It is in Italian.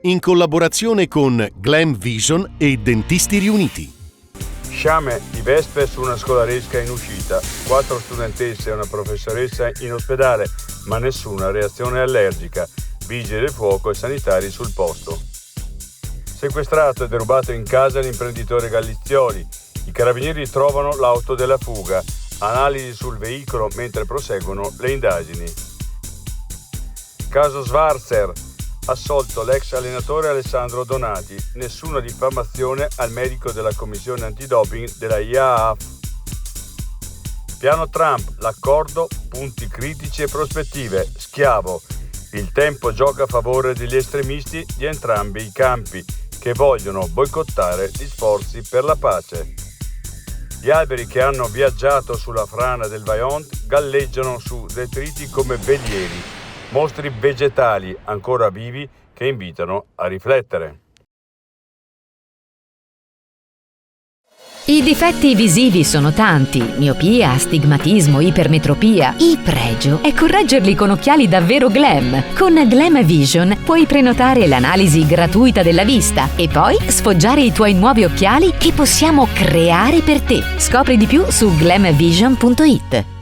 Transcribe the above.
in collaborazione con Glam Vision e Dentisti Riuniti. Sciame di vespe su una scolaresca in uscita, 4 studentesse e una professoressa in ospedale, ma nessuna reazione allergica, vigili del fuoco e sanitari sul posto. Sequestrato e derubato in casa l'imprenditore Gallizzioli, i carabinieri trovano l'auto della fuga, analisi sul veicolo mentre proseguono le indagini. Caso Schwarzer, assolto l'ex allenatore Alessandro Donati, nessuna diffamazione al medico della commissione antidoping della IAAF. Piano Trump, l'accordo, punti critici e prospettive, schiavo. Il tempo gioca a favore degli estremisti di entrambi i campi che vogliono boicottare gli sforzi per la pace. Gli alberi che hanno viaggiato sulla frana del Vajont galleggiano su detriti come velieri, mostri vegetali ancora vivi che invitano a riflettere. I difetti visivi sono tanti: miopia, astigmatismo, ipermetropia. Il pregio è correggerli con occhiali davvero glam. Con Glam Vision puoi prenotare l'analisi gratuita della vista e poi sfoggiare i tuoi nuovi occhiali che possiamo creare per te. Scopri di più su glamvision.it.